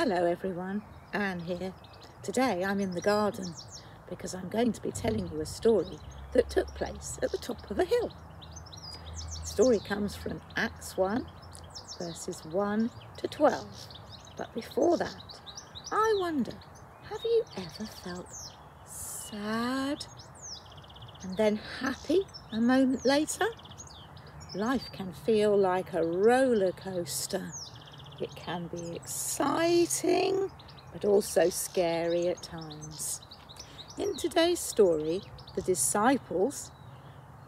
Hello everyone, Anne here. Today I'm in the garden because I'm going to be telling you a story that took place at the top of a hill. The story comes from Acts 1, verses 1 to 12. But before that, I wonder, have you ever felt sad and then happy a moment later? Life can feel like a roller coaster. It can be exciting, but also scary at times. In today's story, the disciples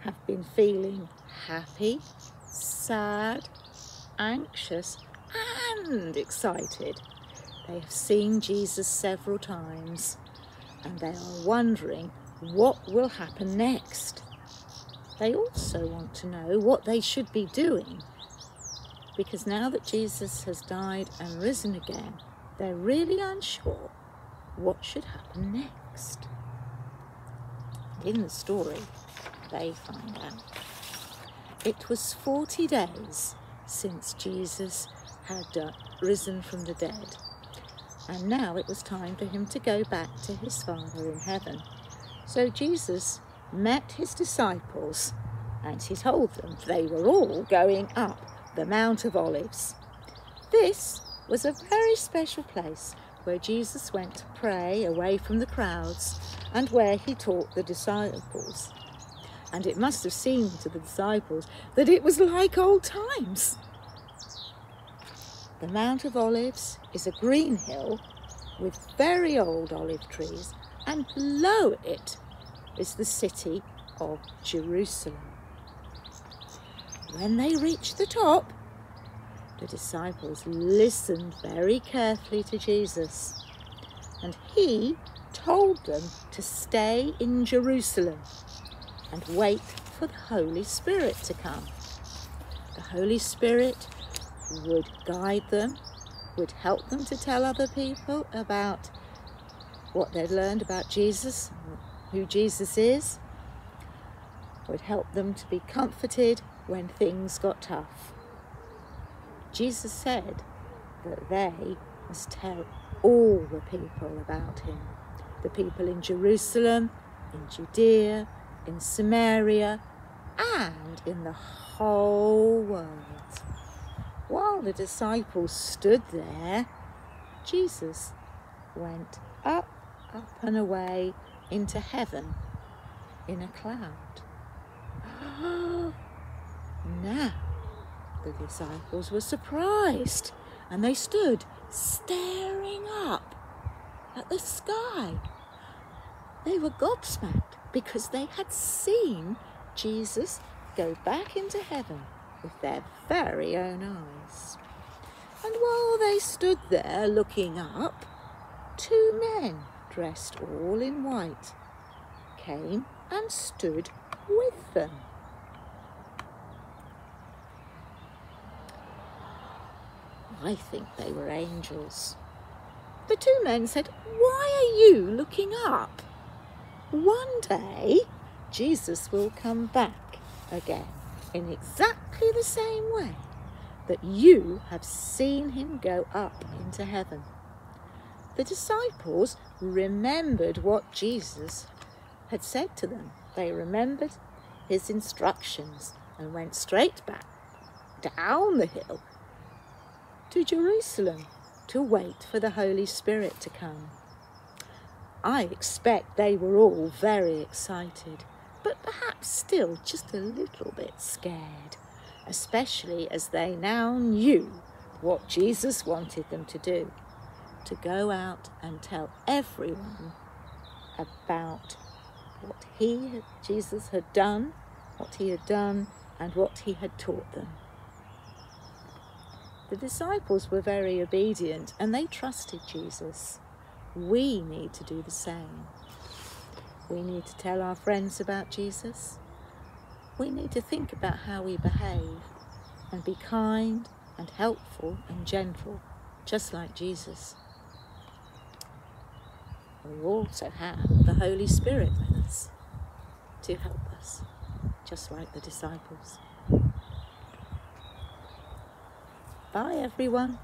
have been feeling happy, sad, anxious, and excited. They have seen Jesus several times, and they are wondering what will happen next. They also want to know what they should be doing, because now that Jesus has died and risen again, they're really unsure what should happen next. In the story, they find out. It was 40 days since Jesus had risen from the dead, and now it was time for him to go back to his Father in heaven. So Jesus met his disciples, and he told them they were all going up the Mount of Olives. This was a very special place where Jesus went to pray away from the crowds and where he taught the disciples. And it must have seemed to the disciples that it was like old times. The Mount of Olives is a green hill with very old olive trees, and below it is the city of Jerusalem. When they reached the top, the disciples listened very carefully to Jesus, and he told them to stay in Jerusalem and wait for the Holy Spirit to come. The Holy Spirit would guide them, would help them to tell other people about what they'd learned about Jesus, who Jesus is, would help them to be comforted when things got tough. Jesus said that they must tell all the people about him, the people in Jerusalem, in Judea, in Samaria, and in the whole world. While the disciples stood there, Jesus went up and away into heaven in a cloud. Now the disciples were surprised, and they stood staring up at the sky. They were gobsmacked because they had seen Jesus go back into heaven with their very own eyes. And while they stood there looking up, two men dressed all in white came and stood with them. I think they were angels. The two men said, "Why are you looking up? One day, Jesus will come back again in exactly the same way that you have seen him go up into heaven." The disciples remembered what Jesus had said to them. They remembered his instructions and went straight back down the hill to Jerusalem to wait for the Holy Spirit to come. I expect they were all very excited, but perhaps still just a little bit scared, especially as they now knew what Jesus wanted them to do, to go out and tell everyone about what Jesus had done, and what he had taught them. The disciples were very obedient and they trusted Jesus. We need to do the same. We need to tell our friends about Jesus. We need to think about how we behave and be kind and helpful and gentle, just like Jesus. We also have the Holy Spirit with us to help us, just like the disciples. Bye everyone.